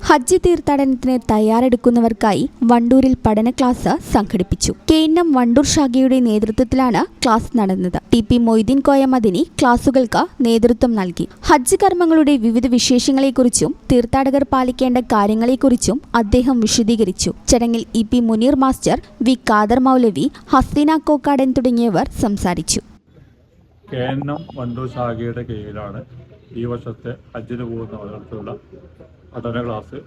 ഹജ്ജ് തീർത്ഥാടനത്തിന് തയ്യാറെടുക്കുന്നവർക്കായി വണ്ടൂരിൽ പഠന ക്ലാസ് സംഘടിപ്പിച്ചു. KNM വണ്ടൂർ ശാഖയുടെ നേതൃത്വത്തിലാണ് ക്ലാസ് നടന്നത്. TP മൊയ്തീൻ കോയ മദനി ക്ലാസുകൾക്ക് നേതൃത്വം നൽകി. ഹജ്ജ് കർമ്മങ്ങളുടെ വിവിധ വിശേഷങ്ങളെക്കുറിച്ചും തീർത്ഥാടകർ പാലിക്കേണ്ട കാര്യങ്ങളെക്കുറിച്ചും അദ്ദേഹം വിശദീകരിച്ചു. ചടങ്ങിൽ EP Muneer master, V Khader മൗലവി, ഹസ്രീന കോക്കാടൻ തുടങ്ങിയവർ സംസാരിച്ചു. KNM വണ്ടൂർ ശാഖയുടെ കീഴിലാണ് ഈ വർഷത്തെ ഹജ്ജിന് പോകുന്നവർക്കുള്ള പഠന ക്ലാസ്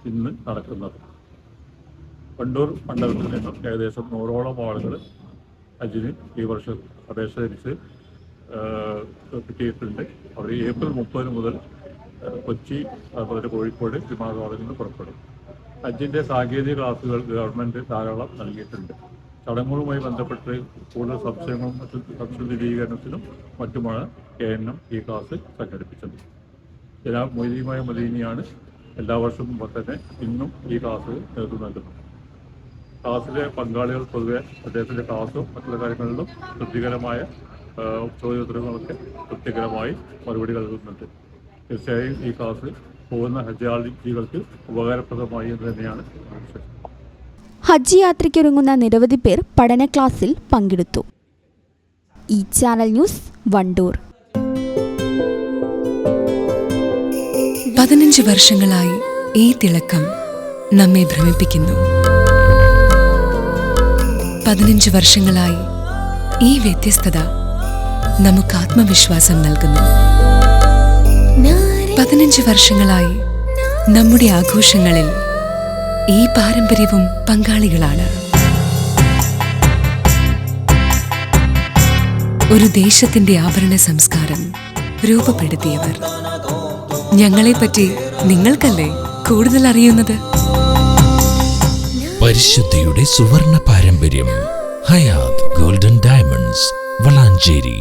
ഇന്ന് നടക്കുന്നത്. വണ്ടൂർ മണ്ഡലത്തിൽ നിന്നും ഏകദേശം 100ഓളം ആളുകൾ ഹജ്ജിന് ഈ വർഷം അപേക്ഷ ധരിച്ച് കിട്ടിയിട്ടുണ്ട്. അവർ ഏപ്രിൽ 30 മുതൽ കൊച്ചി, അതുപോലെ കോഴിക്കോട് വിമാനത്താവളത്തിൽ നിന്ന് പുറപ്പെടും. ഹജ്ജിൻ്റെ സാങ്കേതിക ക്ലാസുകൾ ഗവൺമെൻറ് ധാരാളം നൽകിയിട്ടുണ്ട്. ചടങ്ങുകളുമായി ബന്ധപ്പെട്ട് കൂടുതൽ സംശയങ്ങളും സംശയ ദൂരീകരണത്തിനും മറ്റുമാണ് KNM ഈ ക്ലാസ് സംഘടിപ്പിച്ചത്. ജനാബ് മൊയ്തീൻ കോയ മദീനിയാണ് എല്ലാ വർഷവും തന്നെ ഇന്നും ഈ ക്ലാസ് നേതൃത്വം നൽകുന്നത്. ക്ലാസ്സിലെ പങ്കാളികൾ പൊതുവെ അദ്ദേഹത്തിൻ്റെ ക്ലാസ്സും മറ്റുള്ള കാര്യങ്ങളിലും തൃപ്തികരമായ ചോദ്യോത്തരങ്ങളൊക്കെ തൃപ്തികരമായി മറുപടി നൽകുന്നുണ്ട്. തീർച്ചയായും ഈ ക്ലാസ് പോകുന്ന ഹജ്ജാജികൾക്ക് ഉപകാരപ്രദമായി എന്ന് തന്നെയാണ് വിശ്വസിക്കുന്നത്. ഹജ്ജ് യാത്രയ്ക്കൊരുങ്ങുന്ന നിരവധി പേർ പഠന ക്ലാസ്സിൽ പങ്കെടുത്തു. ഈ ചാനൽ ന്യൂസ് വണ്ടൂർ. 15 വർഷങ്ങളായി ഈ തിളക്കം നമ്മെ ഭ്രമിപ്പിക്കുന്നു. 15 വർഷങ്ങളായി ഈ വ്യത്യസ്തത നമുക്ക് ആത്മവിശ്വാസം നൽകുന്നു. 15 വർഷങ്ങളായി നമ്മുടെ ആഘോഷങ്ങളിൽ ഈ പാരമ്പര്യവും പങ്കാളികളാണ്. ഒരു ദേശത്തിന്റെ ആഭരണ സംസ്കാരം രൂപപ്പെടുത്തിയവർ. ഞങ്ങളെപ്പറ്റി നിങ്ങൾക്കല്ലേ കൂടുതൽ അറിയുന്നത്? പരിശുദ്ധിയുടെ സുവർണ പാരമ്പര്യം. Hayat golden diamonds, Valanchery.